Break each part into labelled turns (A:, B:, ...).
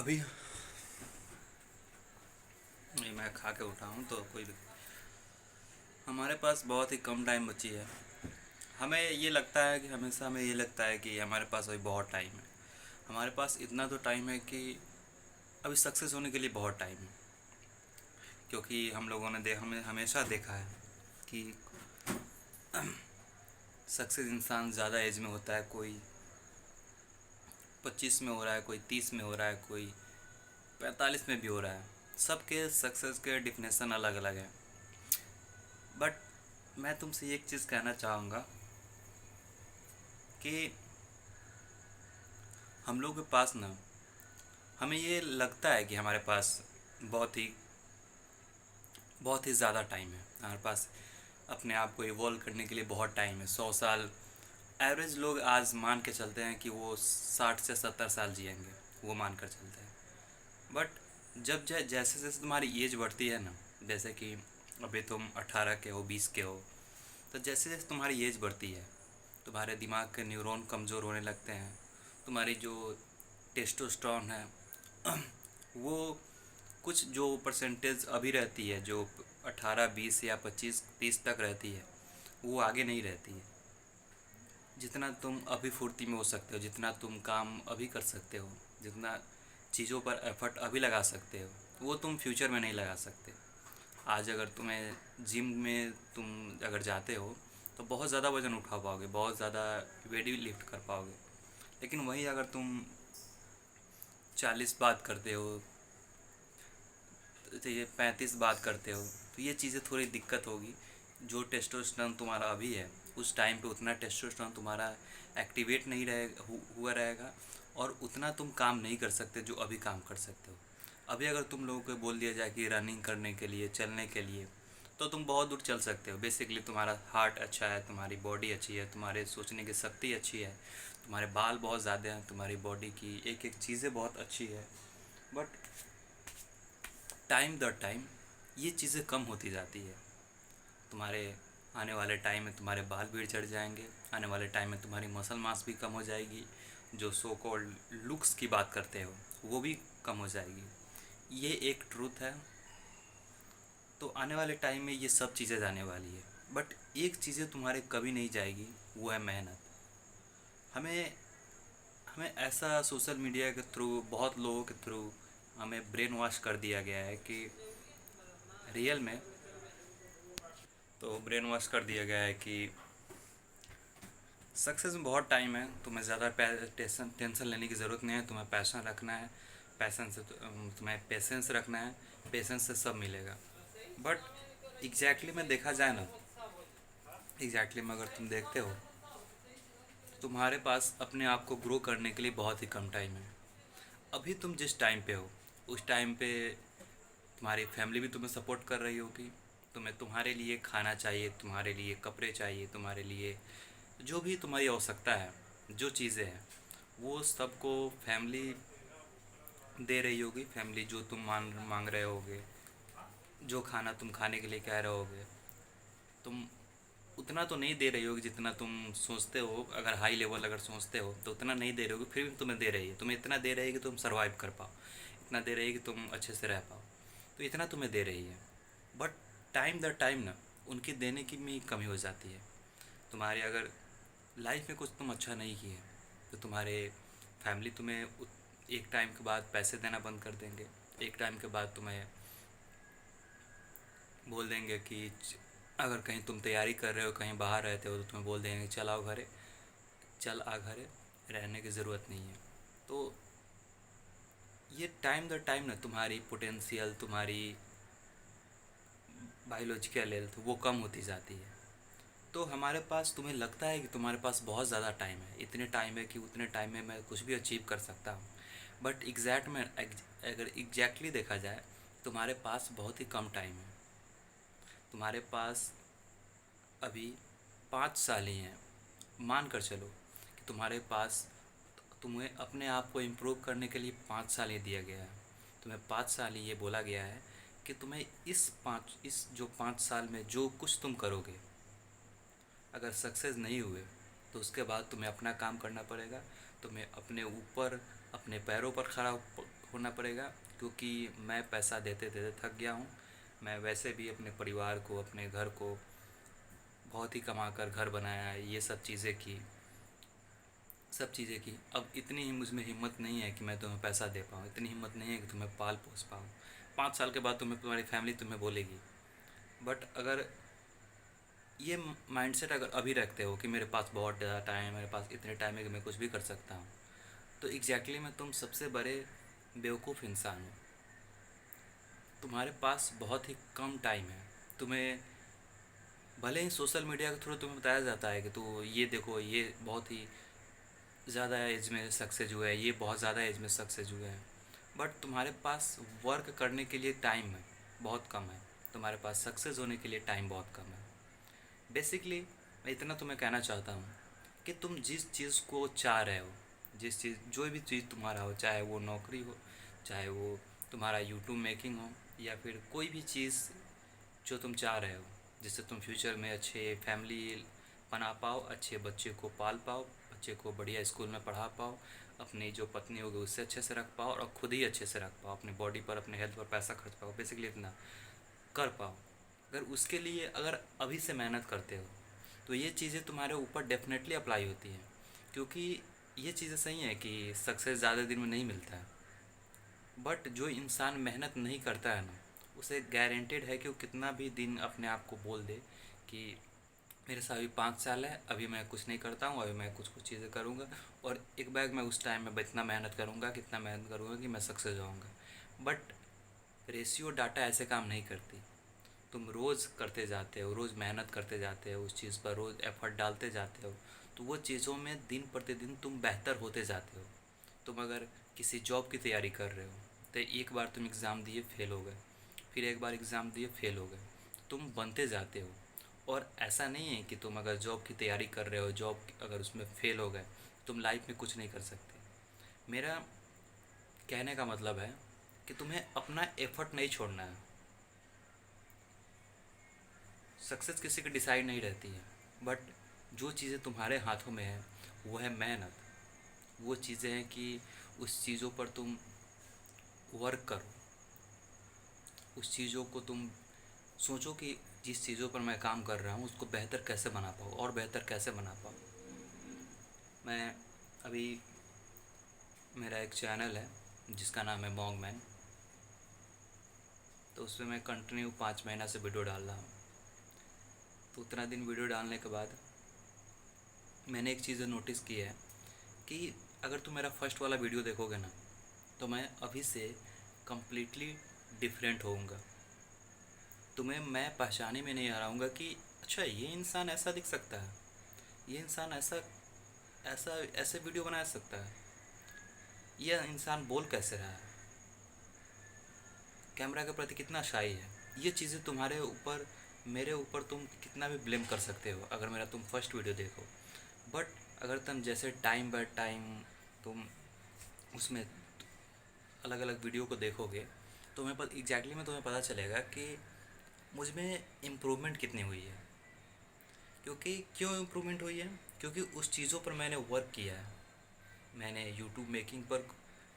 A: अभी नहीं, मैं खा के उठा हूँ तो हमारे पास बहुत ही कम टाइम बची है। हमें ये लगता है कि हमेशा हमें ये लगता है कि हमारे पास अभी बहुत टाइम है। हमारे पास इतना तो टाइम है कि अभी सक्सेस होने के लिए बहुत टाइम है। क्योंकि हम लोगों ने हमें हमेशा देखा है कि सक्सेस इंसान ज़्यादा एज में होता है। कोई 25 में हो रहा है, कोई 30 में हो रहा है, कोई 45 में भी हो रहा है। सबके सक्सेस के डिफिनेशन अलग अलग है। बट मैं तुमसे एक चीज़ कहना चाहूँगा कि हम लोग के पास ना, हमें ये लगता है कि हमारे पास बहुत ही बहुत ही ज़्यादा टाइम है। हमारे पास अपने आप को इवॉल्व करने के लिए बहुत टाइम है। 100 साल एवरेज लोग आज मान के चलते हैं कि वो 60 से 70 साल जिएंगे, वो मान कर चलते हैं। बट जब जैसे जैसे तुम्हारी एज बढ़ती है ना, जैसे कि अभी तुम 18 के हो, 20 के हो, तो जैसे जैसे तुम्हारी एज बढ़ती है तुम्हारे दिमाग के न्यूरॉन कमज़ोर होने लगते हैं। तुम्हारी जो टेस्टोस्टेरोन है वो कुछ जो परसेंटेज अभी रहती है, जो 18, 20 या 25, 30 तक रहती है, वो आगे नहीं रहती है। जितना तुम अभी फुर्ती में हो सकते हो, जितना तुम काम अभी कर सकते हो, जितना चीज़ों पर एफर्ट अभी लगा सकते हो, वो तुम फ्यूचर में नहीं लगा सकते। आज अगर तुम्हें जिम में तुम अगर जाते हो तो बहुत ज़्यादा वज़न उठा पाओगे, बहुत ज़्यादा वेट भी लिफ्ट कर पाओगे। लेकिन वहीं अगर तुम 40 बात करते हो तो ये 35 बात करते हो, तो ये चीज़ें थोड़ी दिक्कत होगी। जो टेस्टोस्टेरोन तुम्हारा अभी है, उस टाइम पे उतना टेस्टोस्टेरोन तुम्हारा एक्टिवेट नहीं हुआ रहेगा, और उतना तुम काम नहीं कर सकते जो अभी काम कर सकते हो। अभी अगर तुम लोगों को बोल दिया जाए कि रनिंग करने के लिए, चलने के लिए, तो तुम बहुत दूर चल सकते हो। बेसिकली तुम्हारा हार्ट अच्छा है, तुम्हारी बॉडी अच्छी है, तुम्हारे सोचने की शक्ति अच्छी है, तुम्हारे बाल बहुत ज़्यादा हैं, तुम्हारी बॉडी की एक एक चीज़ें बहुत अच्छी है। बट टाइम द टाइम ये चीज़ें कम होती जाती है। तुम्हारे आने वाले टाइम में तुम्हारे बाल भी झड़ जाएंगे, आने वाले टाइम में तुम्हारी मसल मास भी कम हो जाएगी, जो सो कॉल्ड लुक्स की बात करते हो वो भी कम हो जाएगी। ये एक ट्रूथ है। तो आने वाले टाइम में ये सब चीज़ें जाने वाली है। बट एक चीज़ें तुम्हारे कभी नहीं जाएगी, वो है मेहनत। हमें हमें ऐसा सोशल मीडिया के थ्रू, बहुत लोगों के थ्रू हमें ब्रेन वॉश कर दिया गया है कि रियल में, तो ब्रेन वॉश कर दिया गया है कि सक्सेस में बहुत टाइम है, तुम्हें ज़्यादा टेंशन लेने की ज़रूरत नहीं है, तुम्हें पैशन रखना है, पैशन से तुम्हें पेशेंस रखना है, पेशेंस से सब मिलेगा। बट एग्जैक्टली में देखा जाए ना, एग्जैक्टली में अगर तुम देखते हो, तुम्हारे पास अपने आप को ग्रो करने के लिए बहुत ही कम टाइम है। अभी तुम जिस टाइम पे हो, उस टाइम पे तुम्हारी फैमिली भी तुम्हें सपोर्ट कर रही होगी। तुम्हें तुम्हारे लिए खाना चाहिए, तुम्हारे लिए कपड़े चाहिए, तुम्हारे लिए जो भी तुम्हारी आवश्यकता है, जो चीज़ें हैं, वो सबको फैमिली दे रही होगी। फैमिली जो तुम मांग रहे होगे, जो खाना तुम खाने के लिए कह रहे होगे, तुम उतना तो नहीं दे रही होगी जितना तुम सोचते हो। अगर हाई लेवल अगर सोचते हो तो उतना नहीं दे रही होगी, फिर भी तुम्हें दे रही है। तुम्हें इतना दे रही है कि तुम सर्वाइव कर पाओ, इतना दे रही है कि तुम अच्छे से रह पाओ, तो इतना तुम्हें दे रही है। बट टाइम दर टाइम ना, उनकी देने की में कमी हो जाती है। तुम्हारे अगर लाइफ में कुछ तुम अच्छा नहीं किए तो तुम्हारे फैमिली तुम्हें एक टाइम के बाद पैसे देना बंद कर देंगे। एक टाइम के बाद तुम्हें बोल देंगे कि अगर कहीं तुम तैयारी कर रहे हो, कहीं बाहर रहते हो, तो तुम्हें बोल देंगे चल आओ घरे, चल आ घरे, रहने की ज़रूरत नहीं है। तो ये टाइम दर टाइम ना तुम्हारी पोटेंशियल, तुम्हारी बायोलॉजिकल हेल्थ वो कम होती जाती है। तो हमारे पास, तुम्हें लगता है कि तुम्हारे पास बहुत ज़्यादा टाइम है, इतने टाइम है कि उतने टाइम में मैं कुछ भी अचीव कर सकता हूँ। बट अगर एग्जैक्टली देखा जाए, तुम्हारे पास बहुत ही कम टाइम है। तुम्हारे पास अभी 5 साल ही हैं। मान कर चलो कि तुम्हारे पास, तुम्हें अपने आप को इम्प्रूव करने के लिए 5 साल ही दिया गया है। तुम्हें 5 साल ही ये बोला गया है कि तुम्हें इस जो 5 साल में जो कुछ तुम करोगे, अगर सक्सेस नहीं हुए तो उसके बाद तुम्हें अपना काम करना पड़ेगा। तुम्हें अपने ऊपर, अपने पैरों पर खड़ा छोड़ना पड़ेगा, क्योंकि मैं पैसा देते देते थक गया हूँ। मैं वैसे भी अपने परिवार को, अपने घर को बहुत ही कमा कर घर बनाया है, ये सब चीज़ें की। अब इतनी ही मुझ में हिम्मत नहीं है कि मैं तुम्हें पैसा दे पाऊँ, इतनी हिम्मत नहीं है कि तुम्हें पाल पोस पाऊँ। 5 साल के बाद तुम्हारी फैमिली तुम्हें बोलेगी। बट अगर ये माइंडसेट अगर अभी रखते हो कि मेरे पास बहुत ज़्यादा टाइम है, मेरे पास इतने टाइम है कि मैं कुछ भी कर सकता हूँ, तो एग्जैक्टली में तुम सबसे बड़े बेवकूफ़ इंसान हो। तुम्हारे पास बहुत ही कम टाइम है। तुम्हें भले ही सोशल मीडिया के थ्रू तुम्हें बताया जाता है कि तो ये देखो, ये बहुत ही ज़्यादा एज में सक्सेस हुआ है, ये बहुत ज़्यादा एज में सक्सेस हुआ है, बट तुम्हारे पास वर्क करने के लिए टाइम है बहुत कम है। तुम्हारे पास सक्सेस होने के लिए टाइम बहुत कम है। बेसिकली मैं इतना तुम्हें कहना चाहता हूँ कि तुम जिस चीज़ को चाह रहे हो, जिस चीज़ जो भी चीज़ तुम्हारा हो, चाहे वो नौकरी हो, चाहे वो तुम्हारा यूट्यूब मेकिंग हो, या फिर कोई भी चीज़ जो तुम चाह रहे हो, जिससे तुम फ्यूचर में अच्छे फैमिली बना पाओ, अच्छे बच्चे को पाल पाओ, बच्चे को बढ़िया स्कूल में पढ़ा पाओ, अपनी जो पत्नी होगी उससे अच्छे से रख पाओ, और खुद ही अच्छे से रख पाओ, अपनी बॉडी पर, अपने हेल्थ पर पैसा खर्च पाओ, बेसिकली इतना कर पाओ। अगर उसके लिए अगर अभी से मेहनत करते हो, तो ये चीज़ें तुम्हारे ऊपर डेफिनेटली अप्लाई होती हैं। क्योंकि ये चीज़ें सही हैं कि सक्सेस ज़्यादा दिन में नहीं मिलता है, बट जो इंसान मेहनत नहीं करता है ना, उसे गारंटेड है कि वो कितना भी दिन अपने आप को बोल दे कि मेरे साथ अभी 5 साल है, अभी मैं कुछ नहीं करता हूँ, अभी मैं कुछ कुछ चीज़ें करूँगा, और एक बैग मैं उस टाइम में इतना मेहनत करूँगा, कितना मेहनत करूँगा कि मैं सक्सेस होऊंगा। बट रेशियो डाटा ऐसे काम नहीं करती। तुम रोज़ करते जाते हो, रोज़ मेहनत करते जाते हो, उस चीज़ पर रोज़ एफर्ट डालते जाते हो, तो वो चीज़ों में दिन प्रतिदिन तुम बेहतर होते जाते हो। तुम अगर किसी जॉब की तैयारी कर रहे हो, तो एक बार तुम एग्ज़ाम दिए फेल हो गए, फिर एक बार एग्ज़ाम दिए फेल हो गए, तुम बनते जाते हो। और ऐसा नहीं है कि तुम अगर जॉब की तैयारी कर रहे हो, जॉब अगर उसमें फेल हो गए, तुम लाइफ में कुछ नहीं कर सकते। मेरा कहने का मतलब है कि तुम्हें अपना एफर्ट नहीं छोड़ना है। सक्सेस किसी की डिसाइड नहीं रहती है, बट जो चीज़ें तुम्हारे हाथों में है वो है मेहनत। वो चीज़ें हैं कि उस चीज़ों पर तुम वर्क करो, उस चीज़ों को तुम सोचो कि जिस चीज़ों पर मैं काम कर रहा हूँ उसको बेहतर कैसे बना पाऊँ, और बेहतर कैसे बना पाऊँ। मैं अभी, मेरा एक चैनल है जिसका नाम है मॉन्ग मैन, तो उसमें मैं कंटिन्यू 5 महीना से वीडियो डाल रहा हूँ। तो उतना दिन वीडियो डालने के बाद मैंने एक चीज़ नोटिस की है कि अगर तुम मेरा फर्स्ट वाला वीडियो देखोगे ना, तो मैं अभी से कम्प्लीटली डिफरेंट होऊंगा। तुम्हें मैं पहचाने में नहीं आ रहा हूँगा कि अच्छा ये इंसान ऐसा दिख सकता है, ये इंसान ऐसा ऐसा ऐसे वीडियो बना सकता है, ये इंसान बोल कैसे रहा है, कैमरा के प्रति कितना शाई है। ये चीज़ें तुम्हारे ऊपर, मेरे ऊपर तुम कितना भी ब्लेम कर सकते हो अगर मेरा तुम फर्स्ट वीडियो देखो। बट अगर तुम जैसे टाइम बाय टाइम तुम उसमें अलग अलग वीडियो को देखोगे, तो तुम्हें एग्जैक्टली में तुम्हें पता चलेगा कि मुझ में इम्प्रूवमेंट कितनी हुई है। क्योंकि क्यों इम्प्रूवमेंट हुई है? क्योंकि उस चीज़ों पर मैंने वर्क किया है। मैंने यूट्यूब मेकिंग पर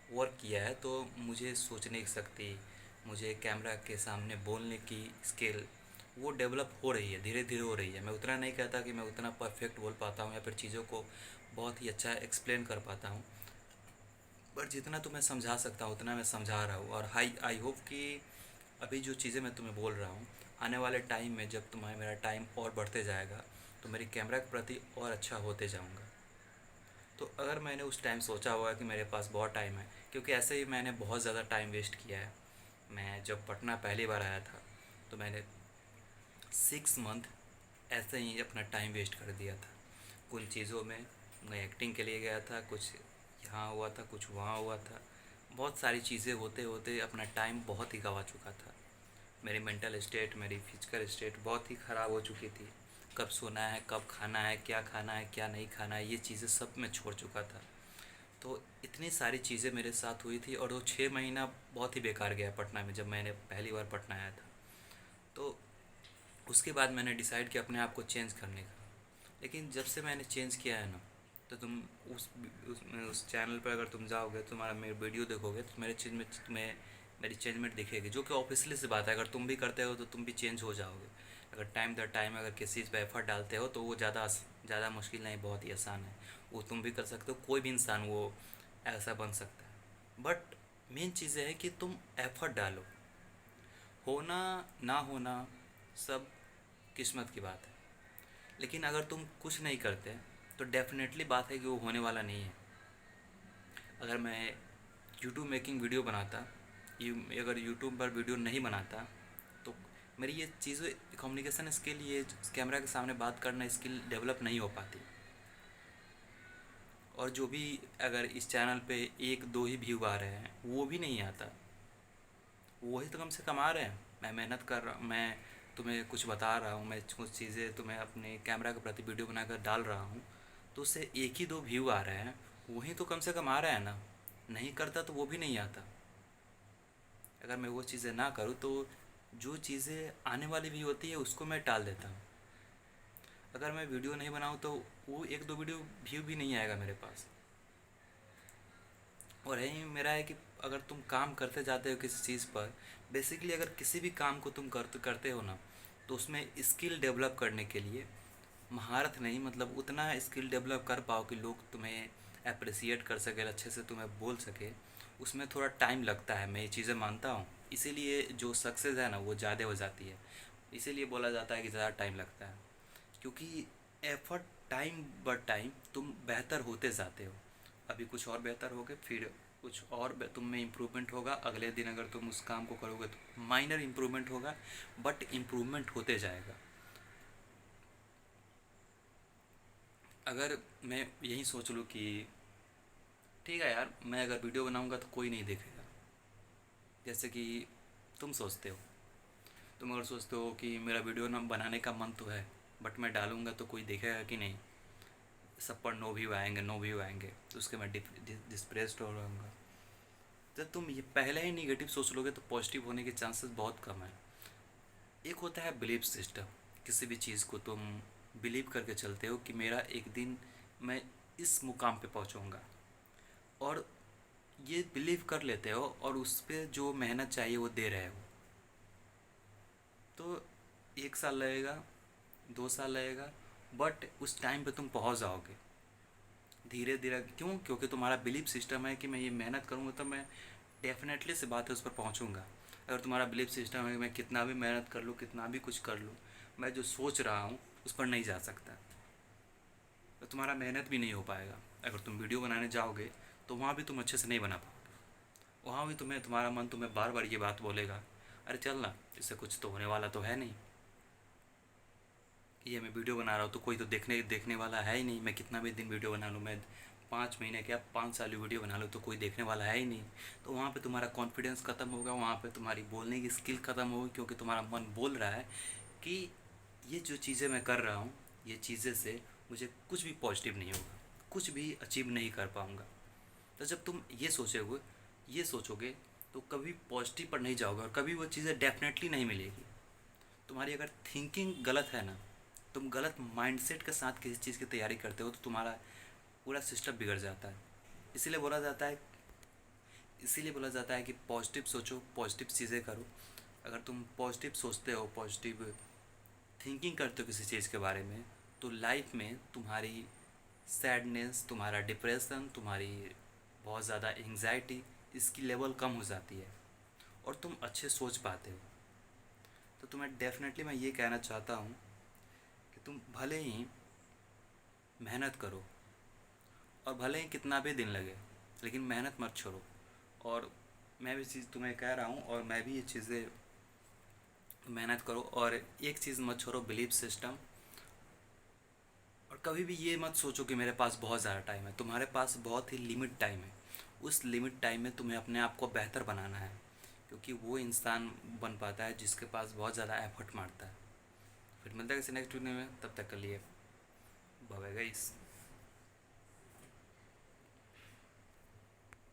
A: वर्क किया है, तो मुझे सोचने की शक्ति, मुझे कैमरा के सामने बोलने की स्किल, वो डेवलप हो रही है, धीरे धीरे हो रही है। मैं उतना नहीं कहता कि मैं उतना परफेक्ट बोल पाता हूँ या फिर चीज़ों को बहुत ही अच्छा एक्सप्लेन कर पाता हूँ, पर जितना तो मैं समझा सकता हूँ उतना मैं समझा रहा हूँ। और आई होप कि अभी जो चीज़ें मैं तुम्हें बोल रहा हूँ, आने वाले टाइम में जब तुम्हारा मेरा टाइम और बढ़ते जाएगा, तो मेरी कैमरा के प्रति और अच्छा होते जाऊँगा। तो अगर मैंने उस टाइम सोचा हुआ कि मेरे पास बहुत टाइम है, क्योंकि ऐसे ही मैंने बहुत ज़्यादा टाइम वेस्ट किया है। मैं जब पटना पहली बार आया था, तो मैंने 6 मंथ ऐसे ही अपना टाइम वेस्ट कर दिया था कुछ चीज़ों में। मैं एक्टिंग के लिए गया था, कुछ यहाँ हुआ था, कुछ वहाँ हुआ था, बहुत सारी चीज़ें होते होते अपना टाइम बहुत ही गवा चुका था। मेरी मेंटल स्टेट, मेरी फिजिकल स्टेट बहुत ही ख़राब हो चुकी थी। कब सोना है, कब खाना है, क्या नहीं खाना है, ये चीज़ें सब मैं छोड़ चुका था। तो इतनी सारी चीज़ें मेरे साथ हुई थी, और वो 6 महीना बहुत ही बेकार गया पटना में, जब मैंने पहली बार पटना आया था। तो उसके बाद मैंने डिसाइड किया अपने आप को चेंज करने का। लेकिन जब से मैंने चेंज किया है ना, तो तुम उस चैनल पर अगर तुम जाओगे, तुम्हारा मेरे वीडियो देखोगे, तो मेरे चीज़ में तुम्हें मेरी चेंजमेंट दिखेगी, जो कि ऑब्वियसली सी बात है। अगर तुम भी करते हो तो तुम भी चेंज हो जाओगे। अगर टाइम दर टाइम अगर किसी चीज़ पर एफर्ट डालते हो तो वो ज़्यादा मुश्किल नहीं, बहुत ही आसान है। वो तुम भी कर सकते हो, कोई भी इंसान वो ऐसा बन सकता है। बट मेन चीज़ है कि तुम एफर्ट डालो। होना ना होना सब किस्मत की बात है। लेकिन अगर तुम कुछ नहीं करते तो डेफिनेटली बात है कि वो होने वाला नहीं है। अगर मैं यूट्यूब मेकिंग वीडियो बनाता, अगर यूट्यूब पर वीडियो नहीं बनाता, तो मेरी ये चीज़ें, कम्युनिकेशन स्किल, ये कैमरा के सामने बात करना स्किल डेवलप नहीं हो पाती। और जो भी अगर इस चैनल पे 1-2 ही व्यू आ रहे हैं, वो भी नहीं आता। वही तो कम से कम आ रहे हैं। मैं मेहनत कर रहा हूँ, मैं तुम्हें कुछ बता रहा हूँ, मैं कुछ चीज़ें तुम्हें अपने कैमरा के प्रति वीडियो बनाकर डाल रहा हूँ, तो उससे 1 ही 2 व्यू आ रहे हैं, वही तो कम से कम आ रहा है ना। नहीं करता तो वो भी नहीं आता। अगर मैं वो चीज़ें ना करूँ तो जो चीज़ें आने वाली भी होती है उसको मैं टाल देता हूँ। अगर मैं वीडियो नहीं बनाऊँ तो वो 1-2 वीडियो व्यू भी नहीं आएगा मेरे पास। और यही मेरा है कि अगर तुम काम करते जाते हो किसी चीज़ पर, बेसिकली अगर किसी भी काम को तुम करते हो ना, तो उसमें स्किल डेवलप करने के लिए, महारत नहीं, मतलब उतना स्किल डेवलप कर पाओ कि लोग तुम्हें अप्रिसिएट कर सके, अच्छे से तुम्हें बोल सके, उसमें थोड़ा टाइम लगता है। मैं ये चीज़ें मानता हूँ, इसीलिए जो सक्सेस है ना वो ज़्यादा हो जाती है। इसीलिए बोला जाता है कि ज़्यादा टाइम लगता है, क्योंकि एफर्ट टाइम बर टाइम तुम बेहतर होते जाते हो। अभी कुछ और बेहतर होगे, फिर कुछ और तुम में इम्प्रूवमेंट होगा। अगले दिन अगर तुम उस काम को करोगे तो माइनर इम्प्रूवमेंट होगा, बट इम्प्रूवमेंट होते जाएगा। अगर मैं यही सोच लूँ कि ठीक है यार, मैं अगर वीडियो बनाऊंगा तो कोई नहीं देखेगा, जैसे कि तुम सोचते हो, तुम अगर सोचते हो कि मेरा वीडियो ना बनाने का मन तो है, बट मैं डालूंगा तो कोई देखेगा कि नहीं, सब पर नो व्यू आएंगे, नो व्यू आएंगे, तो उसके मैं डिस्प्रेस्ड हो रहूँगा। जब तुम ये पहले ही निगेटिव सोच लोगे तो पॉजिटिव होने के चांसेस बहुत कम है। एक होता है बिलीफ सिस्टम, किसी भी चीज़ को तुम बिलीव करके चलते हो कि मेरा एक दिन मैं इस मुकाम पे पहुंचूंगा, और ये बिलीव कर लेते हो और उस पर जो मेहनत चाहिए वो दे रहे हो। तो 1 साल लगेगा, 2 साल लगेगा, बट उस टाइम पे तुम पहुंच जाओगे धीरे धीरे। क्यों? क्योंकि तुम्हारा बिलीफ सिस्टम है कि मैं ये मेहनत करूँगा तो मैं डेफिनेटली से बात है उस पर पहुँचूँगा। अगर तुम्हारा बिलीफ सिस्टम है कि मैं कितना भी मेहनत कर लूँ, कितना भी कुछ कर लूँ, मैं जो सोच रहा हूँ उस पर नहीं जा सकता, तो तुम्हारा मेहनत भी नहीं हो पाएगा। अगर तुम वीडियो बनाने जाओगे तो वहाँ भी तुम अच्छे से नहीं बना पाओगे। वहाँ भी तुम्हारा मन तुम्हें बार बार ये बात बोलेगा, अरे चल ना, इससे कुछ तो होने वाला तो है नहीं, ये मैं वीडियो बना रहा हूँ तो कोई तो देखने वाला है ही नहीं। मैं कितना भी दिन वीडियो बना लूँ, मैं 5 महीने क्या 5 साल वीडियो बना लूँ तो कोई देखने वाला है ही नहीं। तो वहाँ पे तुम्हारा कॉन्फिडेंस ख़त्म होगा, वहाँ पे तुम्हारी बोलने की स्किल ख़त्म होगी, क्योंकि तुम्हारा मन बोल रहा है कि ये जो चीज़ें मैं कर रहा हूँ, ये चीज़ें से मुझे कुछ भी पॉजिटिव नहीं होगा, कुछ भी अचीव नहीं कर पाऊँगा। तो जब तुम ये सोचोगे तो कभी पॉजिटिव पर नहीं जाओगे और कभी वो चीज़ें डेफिनेटली नहीं मिलेगी। तुम्हारी अगर थिंकिंग गलत है ना, तुम गलत माइंडसेट के साथ किसी चीज़ की तैयारी करते हो तो तुम्हारा पूरा सिस्टम बिगड़ जाता है। इसीलिए बोला जाता है इसीलिए बोला जाता है कि पॉजिटिव सोचो, पॉजिटिव चीज़ें करो। अगर तुम पॉजिटिव सोचते हो, पॉजिटिव थिंकिंग करते हो किसी चीज़ के बारे में, तो लाइफ में तुम्हारी सैडनेस, तुम्हारा डिप्रेशन, तुम्हारी बहुत ज़्यादा एंग्जाइटी, इसकी लेवल कम हो जाती है और तुम अच्छे सोच पाते हो। तो तुम्हें डेफिनेटली मैं ये कहना चाहता हूँ कि तुम भले ही मेहनत करो, और भले ही कितना भी दिन लगे, लेकिन मेहनत मत छोड़ो। और मैं भी चीज़ तुम्हें कह रहा हूँ, और मैं भी ये चीज़ें, मेहनत करो। और एक चीज़ मत छोड़ो, बिलीफ सिस्टम। और कभी भी ये मत सोचो कि मेरे पास बहुत ज़्यादा टाइम है, तुम्हारे पास बहुत ही लिमिट टाइम है। उस लिमिट टाइम में तुम्हें अपने आप को बेहतर बनाना है, क्योंकि वो इंसान बन पाता है जिसके पास बहुत ज़्यादा एफर्ट मारता है। फिर मिलता है किसी नेक्स्ट वीडियो में, तब तक के लिए बाय बाय गाइस।